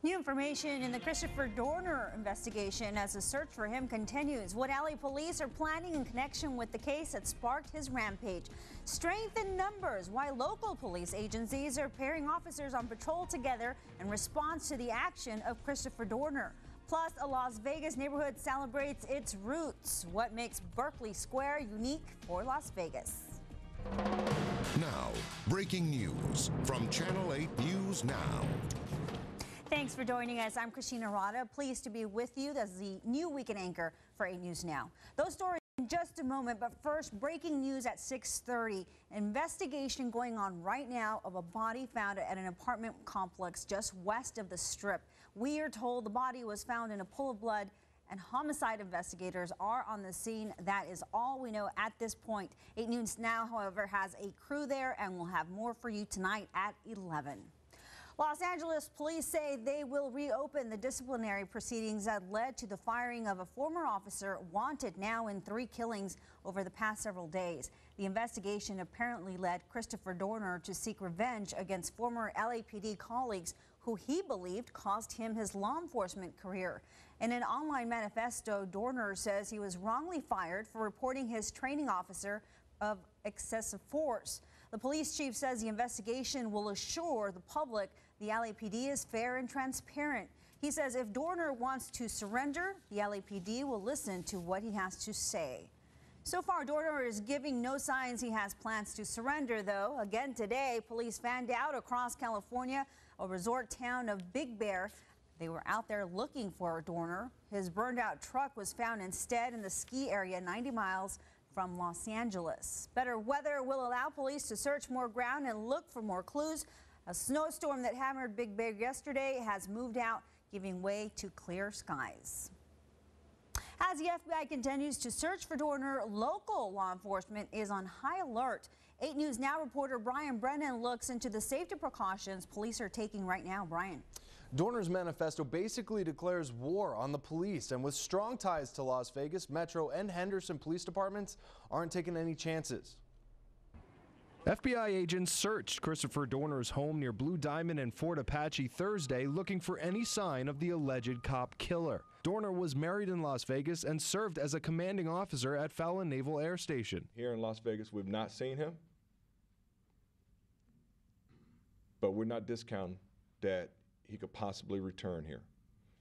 New information in the Christopher Dorner investigation as the search for him continues. What LA police are planning in connection with the case that sparked his rampage. Strength in numbers, why local police agencies are pairing officers on patrol together in response to the action of Christopher Dorner. Plus, a Las Vegas neighborhood celebrates its roots. What makes Berkeley Square unique for Las Vegas? Now, breaking news from Channel 8 News Now. Thanks for joining us. I'm Cristina Rodda. Pleased to be with you as the new weekend anchor for 8 News Now. Those stories in just a moment, but first, breaking news at 6:30. Investigation going on right now of a body found at an apartment complex just west of the Strip. We are told the body was found in a pool of blood, and homicide investigators are on the scene. That is all we know at this point. 8 News Now, however, has a crew there, and we'll have more for you tonight at 11. Los Angeles police say they will reopen the disciplinary proceedings that led to the firing of a former officer wanted now in 3 killings over the past several days. The investigation apparently led Christopher Dorner to seek revenge against former LAPD colleagues who he believed cost him his law enforcement career. In an online manifesto, Dorner says he was wrongly fired for reporting his training officer of excessive force. The police chief says the investigation will assure the public the LAPD is fair and transparent. He says if Dorner wants to surrender, the LAPD will listen to what he has to say. So far, Dorner is giving no signs he has plans to surrender, though. Again today, police fanned out across California, a resort town of Big Bear. They were out there looking for Dorner. His burned out truck was found instead in the ski area 90 miles from Los Angeles. Better weather will allow police to search more ground and look for more clues. A snowstorm that hammered Big Bear yesterday has moved out, giving way to clear skies. As the FBI continues to search for Dorner, local law enforcement is on high alert. 8 News Now reporter Brennan looks into the safety precautions police are taking right now. Brian. Dorner's manifesto basically declares war on the police, and with strong ties to Las Vegas, Metro and Henderson police departments aren't taking any chances. FBI agents searched Christopher Dorner's home near Blue Diamond and Fort Apache Thursday looking for any sign of the alleged cop killer. Dorner was married in Las Vegas and served as a commanding officer at Fallon Naval Air Station. Here in Las Vegas, we've not seen him, but we're not discounting that he could possibly return here.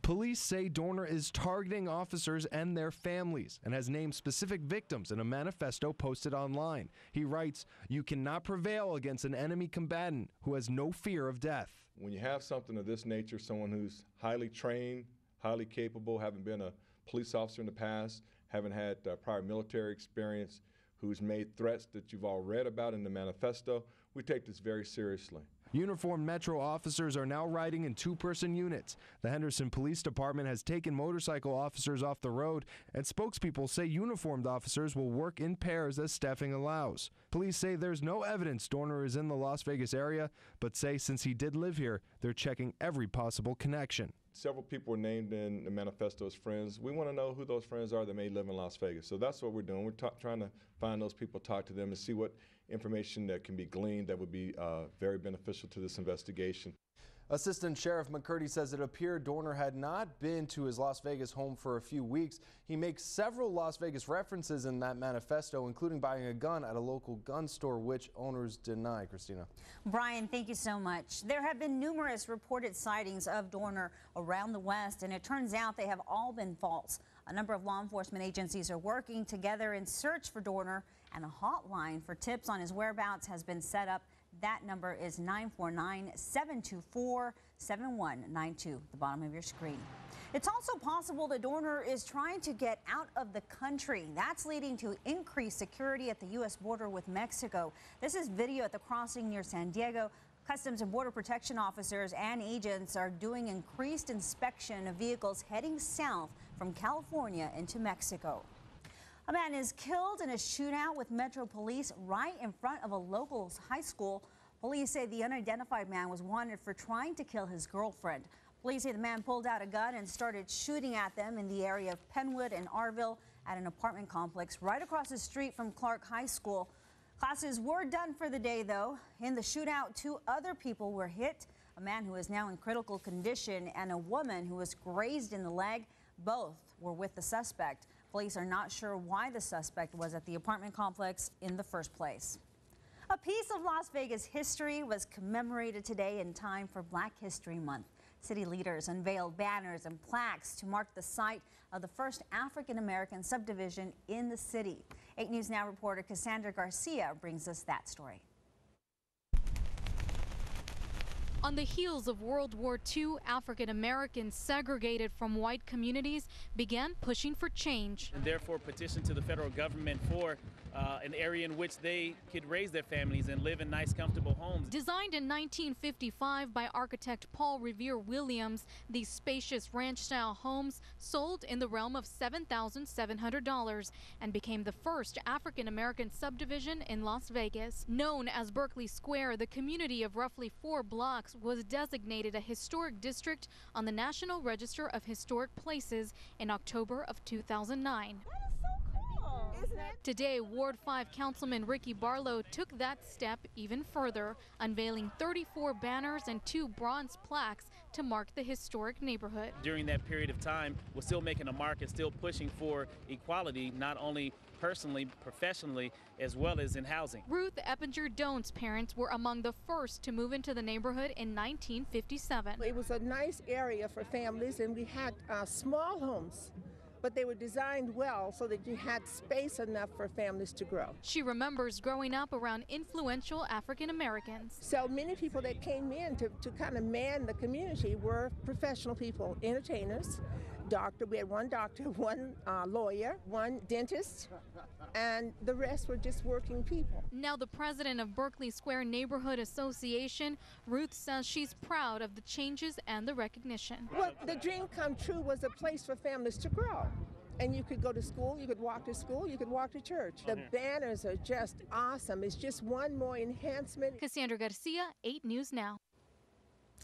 Police say Dorner is targeting officers and their families and has named specific victims in a manifesto posted online. He writes, "You cannot prevail against an enemy combatant who has no fear of death." When you have something of this nature, someone who's highly trained, highly capable, having been a police officer in the past, having had prior military experience, who's made threats that you've all read about in the manifesto, we take this very seriously. Uniformed Metro officers are now riding in 2-person units. The Henderson Police Department has taken motorcycle officers off the road, and spokespeople say uniformed officers will work in pairs as staffing allows. Police say there's no evidence Dorner is in the Las Vegas area, but say since he did live here, they're checking every possible connection. Several people were named in the manifesto as friends. We want to know who those friends are that may live in Las Vegas. So that's what we're doing. We're trying to find those people, talk to them, and see what information that can be gleaned that would be very beneficial to this investigation. Assistant Sheriff McCurdy says it appeared Dorner had not been to his Las Vegas home for a few weeks. He makes several Las Vegas references in that manifesto, including buying a gun at a local gun store, which owners deny. Christina. Brian, thank you so much. There have been numerous reported sightings of Dorner around the West, and it turns out they have all been false. A number of law enforcement agencies are working together in search for Dorner, and a hotline for tips on his whereabouts has been set up. That number is 949-724-7192, the bottom of your screen. It's also possible that Dorner is trying to get out of the country. That's leading to increased security at the U.S. border with Mexico. This is video at the crossing near San Diego. Customs and Border Protection officers and agents are doing increased inspection of vehicles heading south from California into Mexico. A man is killed in a shootout with Metro Police right in front of a local high school. Police say the unidentified man was wanted for trying to kill his girlfriend. Police say the man pulled out a gun and started shooting at them in the area of Penwood and Arville at an apartment complex right across the street from Clark High School. Classes were done for the day, though. In the shootout, 2 other people were hit. A man who is now in critical condition and a woman who was grazed in the leg. Both were with the suspect. Police are not sure why the suspect was at the apartment complex in the first place. A piece of Las Vegas history was commemorated today in time for Black History Month. City leaders unveiled banners and plaques to mark the site of the first African-American subdivision in the city. 8 News Now reporter Cassandra Garcia brings us that story. On the heels of World War II, African Americans segregated from white communities began pushing for change. And therefore petitioned to the federal government for an area in which they could raise their families and live in nice, comfortable homes. Designed in 1955 by architect Paul Revere Williams, these spacious ranch-style homes sold in the realm of $7,700 and became the first African-American subdivision in Las Vegas. Known as Berkeley Square, the community of roughly 4 blocks was designated a historic district on the National Register of Historic Places in October of 2009. Today, Ward 5 Councilman Ricky Barlow took that step even further, unveiling 34 banners and 2 bronze plaques to mark the historic neighborhood. During that period of time, we're still making a mark and still pushing for equality, not only personally, professionally, as well as in housing. Ruth Eppinger-Doan's parents were among the first to move into the neighborhood in 1957. It was a nice area for families, and we had small homes, but they were designed well so that you had space enough for families to grow. She remembers growing up around influential African Americans. So many people that came in to kind of man the community were professional people, entertainers, doctor. We had 1 doctor, 1 lawyer, 1 dentist, and the rest were just working people. Now the president of Berkeley Square Neighborhood Association, Ruth says she's proud of the changes and the recognition. Well, the dream come true was a place for families to grow. And you could go to school, you could walk to school, you could walk to church. The banners are just awesome. It's just one more enhancement. Cassandra Garcia, 8 News Now.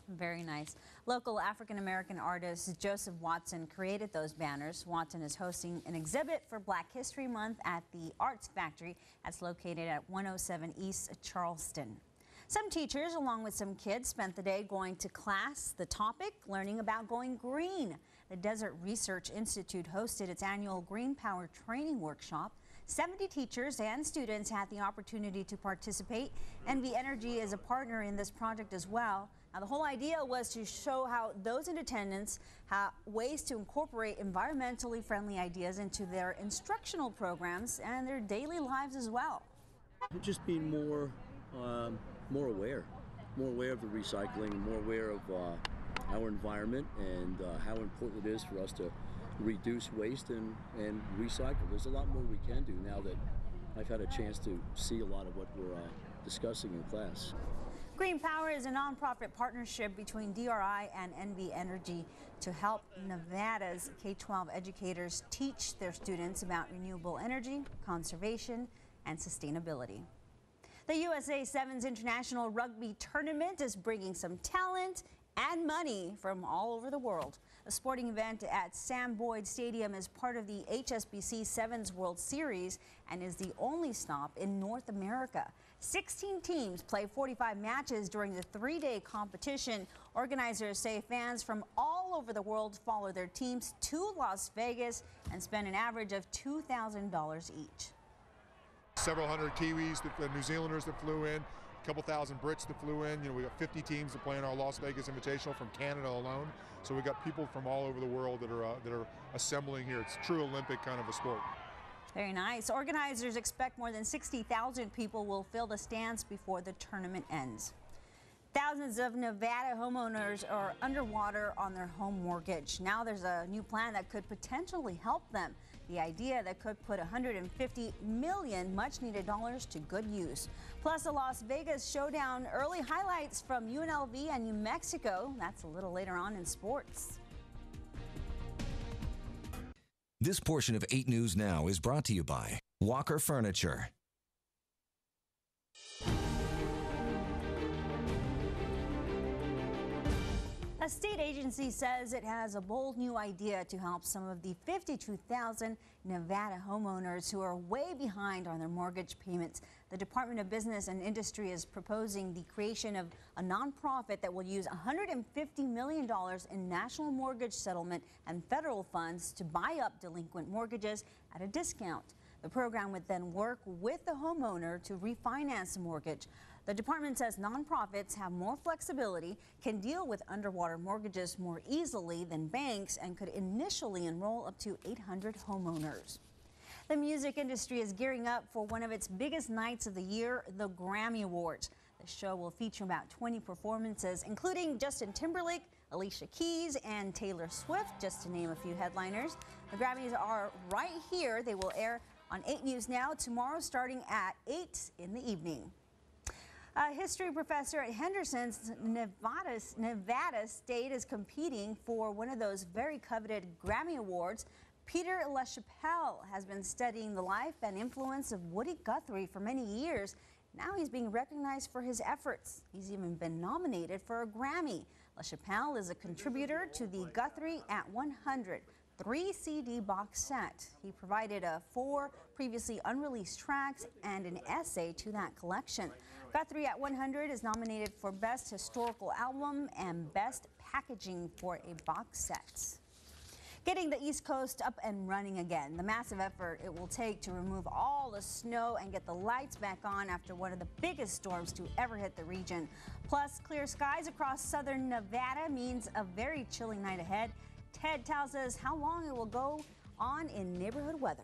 Very nice. Local African-American artist Joseph Watson created those banners. Watson is hosting an exhibit for Black History Month at the Arts Factory that's located at 107 East Charleston. Some teachers, along with some kids, spent the day going to class. The topic, learning about going green. The Desert Research Institute hosted its annual Green Power Training Workshop. 70 teachers and students had the opportunity to participate. NV Energy is a partner in this project as well. Now, the whole idea was to show how those in attendance have ways to incorporate environmentally friendly ideas into their instructional programs and their daily lives as well. Just being more aware of the recycling, more aware of our environment and how important it is for us to reduce waste and recycle. There's a lot more we can do now that I've had a chance to see a lot of what we're discussing in class. Green Power is a nonprofit partnership between DRI and NV Energy to help Nevada's K-12 educators teach their students about renewable energy, conservation, and sustainability. The USA Sevens International Rugby Tournament is bringing some talent and money from all over the world. The sporting event at Sam Boyd Stadium is part of the HSBC Sevens World Series and is the only stop in North America. 16 teams play 45 matches during the 3-day competition. Organizers say fans from all over the world follow their teams to Las Vegas and spend an average of $2,000 each. Several hundred Kiwis, the New Zealanders that flew in, a couple thousand Brits that flew in. You know, we got 50 teams that play in our Las Vegas Invitational from Canada alone. So we got people from all over the world that are assembling here. It's a true Olympic kind of a sport. Very nice. Organizers expect more than 60,000 people will fill the stands before the tournament ends. Thousands of Nevada homeowners are underwater on their home mortgage. Now there's a new plan that could potentially help them. The idea that could put $150 million much-needed dollars to good use. Plus, a Las Vegas showdown, early highlights from UNLV and New Mexico. That's a little later on in sports. This portion of 8 News Now is brought to you by Walker Furniture. A state agency says it has a bold new idea to help some of the 52,000 Nevada homeowners who are way behind on their mortgage payments. The Department of Business and Industry is proposing the creation of a nonprofit that will use $150 million in national mortgage settlement and federal funds to buy up delinquent mortgages at a discount. The program would then work with the homeowner to refinance the mortgage. The department says nonprofits have more flexibility, can deal with underwater mortgages more easily than banks, and could initially enroll up to 800 homeowners. The music industry is gearing up for one of its biggest nights of the year, the Grammy Awards. The show will feature about 20 performances, including Justin Timberlake, Alicia Keys, and Taylor Swift, just to name a few headliners. The Grammys are right here. They will air on 8 News Now tomorrow starting at 8 in the evening. A history professor at Henderson's Nevada State is competing for one of those very coveted Grammy Awards. Peter LaChapelle has been studying the life and influence of Woody Guthrie for many years. Now he's being recognized for his efforts. He's even been nominated for a Grammy. LaChapelle is a contributor to the Guthrie at 100 3-CD box set. He provided 4 previously unreleased tracks and an essay to that collection. Guthrie at 100 is nominated for Best Historical Album and Best Packaging for a box set. Getting the East Coast up and running again. The massive effort it will take to remove all the snow and get the lights back on after one of the biggest storms to ever hit the region. Plus, clear skies across southern Nevada means a very chilly night ahead. Ted tells us how long it will go on in neighborhood weather.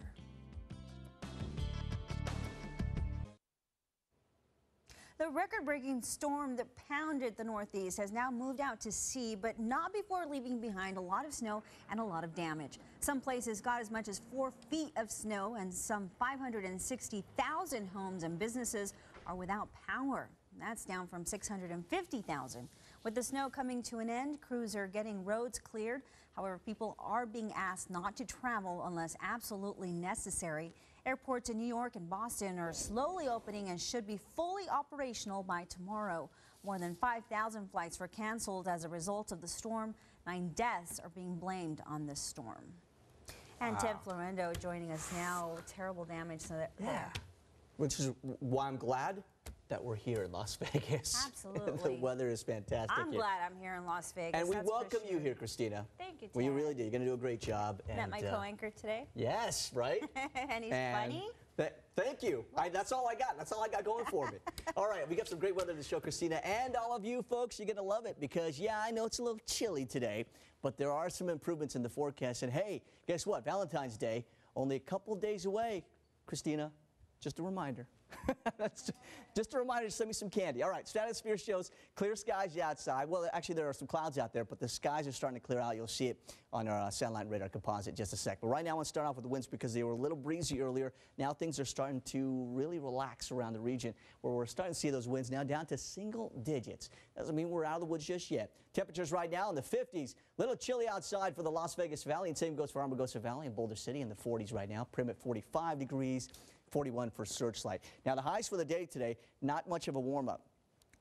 The record-breaking storm that pounded the Northeast has now moved out to sea, but not before leaving behind a lot of snow and a lot of damage. Some places got as much as 4 feet of snow, and some 560,000 homes and businesses are without power. That's down from 650,000. With the snow coming to an end, crews are getting roads cleared. However, people are being asked not to travel unless absolutely necessary. Airports in New York and Boston are slowly opening and should be fully operational by tomorrow. More than 5,000 flights were canceled as a result of the storm. 9 deaths are being blamed on this storm. And Ted Florendo joining us now. Terrible damage to there. Which is why I'm glad that we're here in Las Vegas. Absolutely. The weather is fantastic I'm glad I'm here in Las Vegas. And we welcome you here, Christina. Thank you, Ted. Well, you really did. You're going to do a great job. Met my co-anchor today. Yes, right? And he's funny. Thank you. That's all I got. That's all I got going for me. All right, we got some great weather to show, Christina, and all of you folks, you're going to love it because, yeah, I know it's a little chilly today, but there are some improvements in the forecast. And, hey, guess what? Valentine's Day, only a couple days away. Christina, just a reminder. That's just a reminder to send me some candy. All right, stratosphere shows clear skies outside. Well, actually, there are some clouds out there, but the skies are starting to clear out. You'll see it on our satellite radar composite in just a sec. But right now, I want to start off with the winds because they were a little breezy earlier. Now things are starting to really relax around the region where we're starting to see those winds now down to single digits. Doesn't mean we're out of the woods just yet. Temperatures right now in the 50s. A little chilly outside for the Las Vegas Valley, and same goes for Amargosa Valley and Boulder City in the 40s right now. Prim at 45 degrees. 41 for Searchlight. Now the highs for the day today, not much of a warm-up.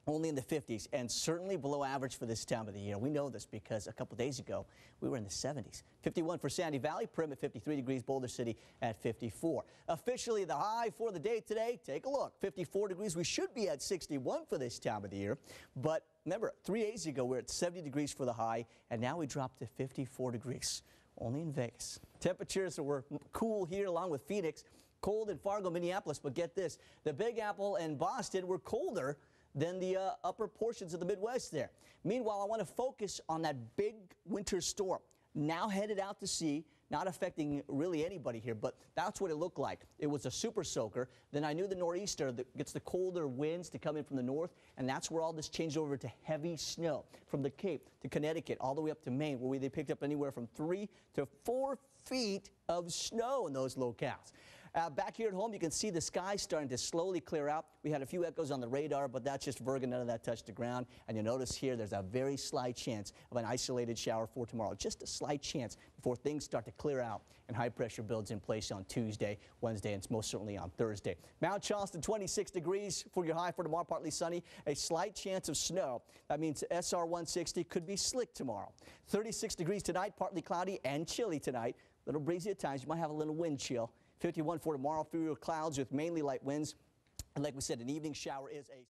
Only in the 50s and certainly below average for this time of the year. We know this because a couple days ago we were in the 70s. 51 for Sandy Valley, Prim at 53 degrees, Boulder City at 54. Officially the high for the day today, take a look, 54 degrees. We should be at 61 for this time of the year. But remember, 3 days ago we were at 70 degrees for the high and now we dropped to 54 degrees. Only in Vegas. Temperatures were cool here along with Phoenix. Cold in Fargo, Minneapolis, but get this, the Big Apple and Boston were colder than the upper portions of the Midwest there. Meanwhile, I want to focus on that big winter storm, now headed out to sea, not affecting really anybody here, but that's what it looked like. It was a super soaker. Then I knew the nor'easter that gets the colder winds to come in from the north, and that's where all this changed over to heavy snow from the Cape to Connecticut all the way up to Maine, where they picked up anywhere from 3 to 4 feet of snow in those locales. Back here at home, you can see the sky starting to slowly clear out. We had a few echoes on the radar, but that's just Virgo. None of that touched the ground. And you'll notice here there's a very slight chance of an isolated shower for tomorrow. Just a slight chance before things start to clear out and high pressure builds in place on Tuesday, Wednesday, and most certainly on Thursday. Mount Charleston, 26 degrees for your high for tomorrow, partly sunny. A slight chance of snow. That means SR 160 could be slick tomorrow. 36 degrees tonight, partly cloudy and chilly tonight. A little breezy at times. You might have a little wind chill. 51 for tomorrow, fewer clouds with mainly light winds. And like we said, an evening shower is a